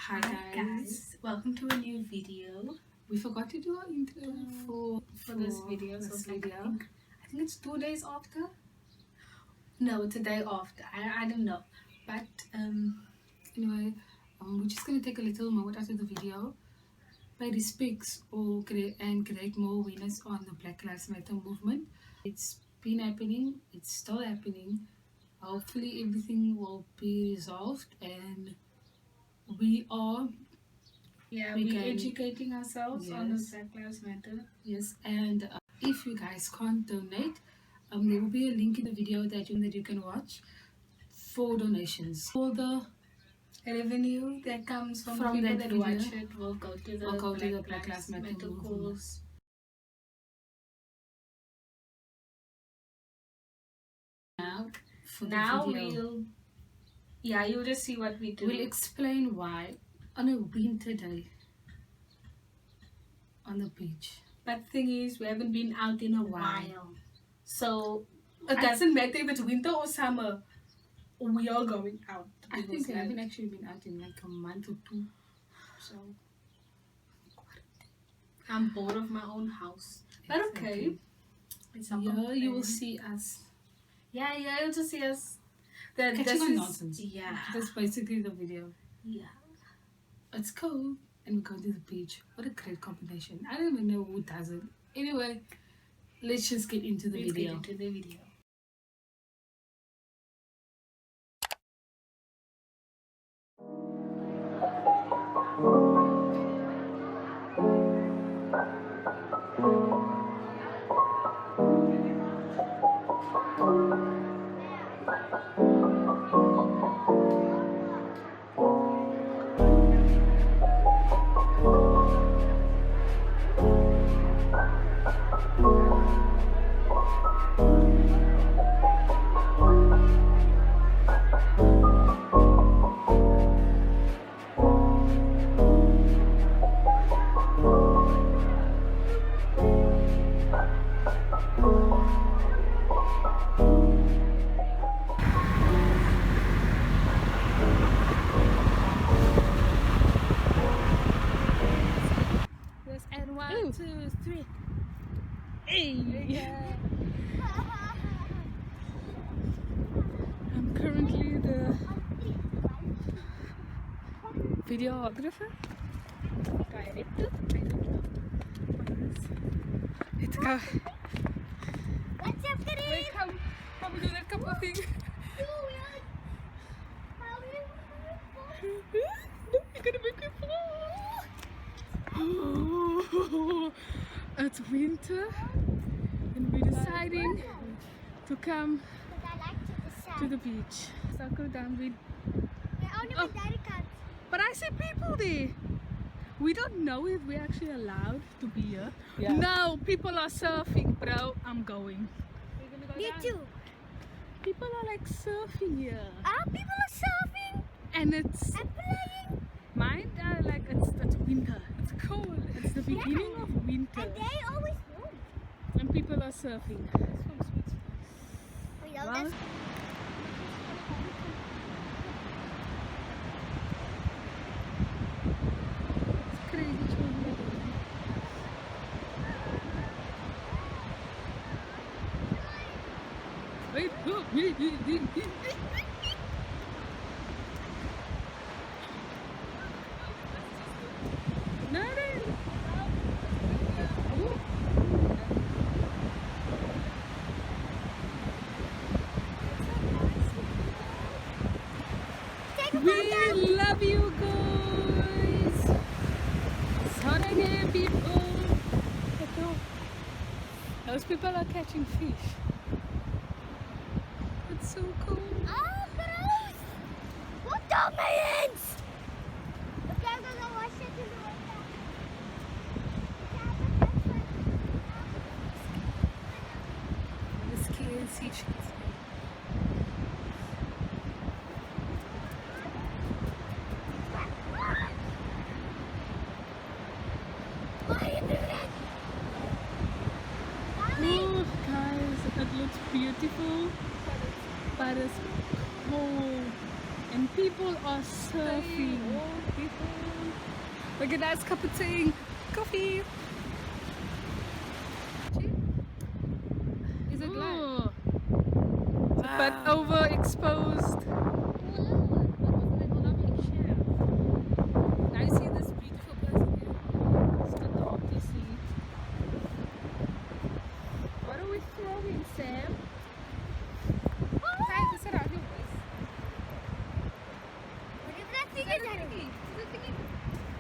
Hi guys, welcome to a new video. We forgot to do our intro for this video. I think it's 2 days after. No, it's a day after. I don't know. But anyway, we're just gonna take a little moment out of the video, pay respects or create more awareness on the Black Lives Matter movement. It's been happening. It's still happening. Hopefully everything will be resolved and we're educating ourselves on the Black Lives Matter. Yes, and if you guys can't donate, there will be a link in the video that you can watch for donations. All the revenue that comes from people that video, watch it will go to the Black Lives Matter cause. Now you'll just see what we do. We'll explain why on a winter day on the beach. But the thing is, we haven't been out in a while, so it doesn't matter if it's winter or summer. We are going out. I think we haven't actually been out in like a month or two, so I'm bored of my own house. But okay, it's you will see us. Yeah, you'll just see us. Nonsense. Yeah, that's basically the video. Yeah, it's cold and we're going to the beach. What a great combination. I don't even know who does it. Anyway, let's just get into the video. One, two, three. Hey! I'm currently the videographer. Director? I don't know. Let's go. What's up, Kareem? Wait, come do that couple of things. You're gonna make me fall. Oh, it's winter and we're deciding to come to the beach. So I'll go down with. But I see people there. We don't know if we're actually allowed to be here. Yeah. No, people are surfing, bro. I'm going. Me too. People are like surfing here. People are surfing. And it's. And playing. Mine like it's winter. It's cold. It's the beginning of winter. And they always know. And people are surfing. Wow. It's crazy children. Wait, we love you guys. Sorry, people. Those people are catching fish. It's so cool. Oh, gross! What the millions? Okay, I'm gonna wash it in the water. The scared seashells. Oh, guys, it looks beautiful, but it's cold and people are surfing. Look at nice cup of tea, coffee. Is it live? But overexposed. Now you see this beautiful person here. It's got the empty seat. What are we throwing, Sam? Hi, this is around your waist. What is that thing? Is that a thingy? Is it thingy?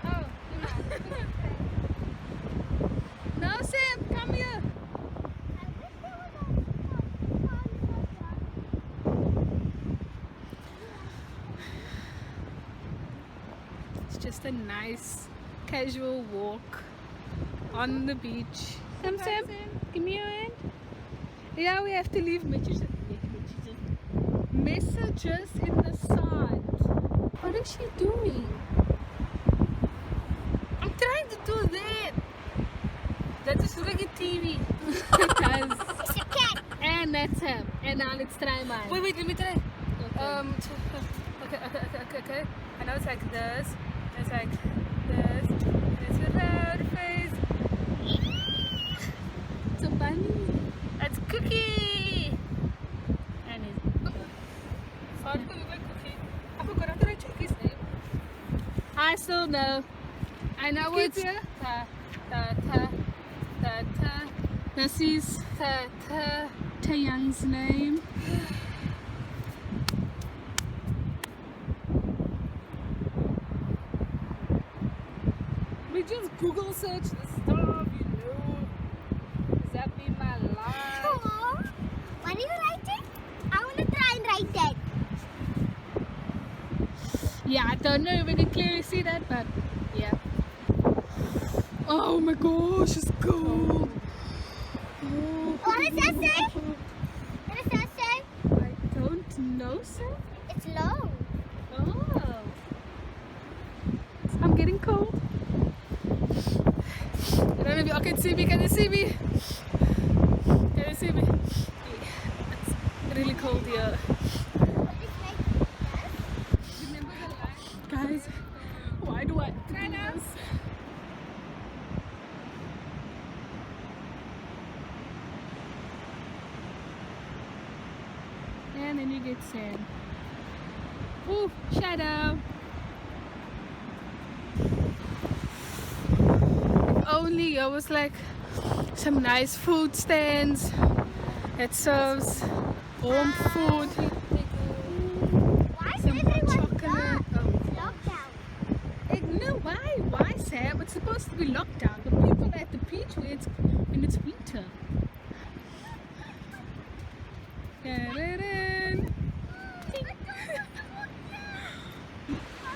Oh, no, Sam, come here. It's just a nice casual walk on the beach. Sam, give me your hand. Yeah, we have to leave messages in the sand. What is she doing? I'm trying to do that. That is really TV. Because It's a cat. and that's him. And now let's try mine. Wait, let me try. Okay. I know it's like this. It's like this. And it's a loud face. It's a bunny. It's Cookie. And it's sorry to look like Cookie. I forgot after I check his name. I still know. I know it's This is Taeyang's name. We just Google search the stuff, you know. That be my life. Aww. When you write it, I want to try and write that. Yeah, I don't know if you can clearly see that, but yeah. Oh my gosh, it's cold. What does that say? What does that say? I don't know, sir. It's low. Oh. I'm getting cold. I don't know if y'all can see me. Can you see me? Can you see me? It's really cold here. What is like that? Remember the line? Guys, why do I do this? And then you get sand. Ooh, shadow. If only there was like some nice food stands that serves warm food. Why is Some hot everyone chocolate. gone? Oh. Lockdown. No, why? Why, Sam? It's supposed to be locked down. The people at the beach when it's winter.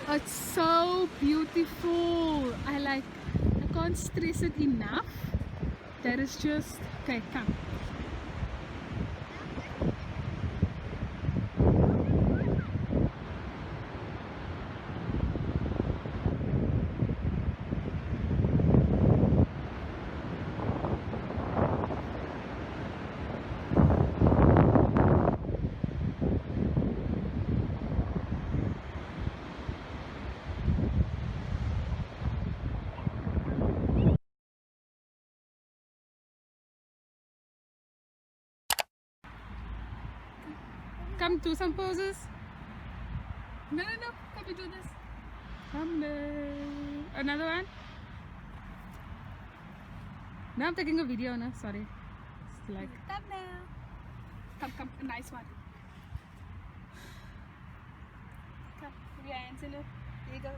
Oh, it's so beautiful. I can't stress it enough. That is just okay. Come. Come do some poses. No. Come we do this. Come there. Another one. Now I'm taking a video. No, sorry. It's like thumbnail. Come, a nice one. Come, put your hands in it. There you go.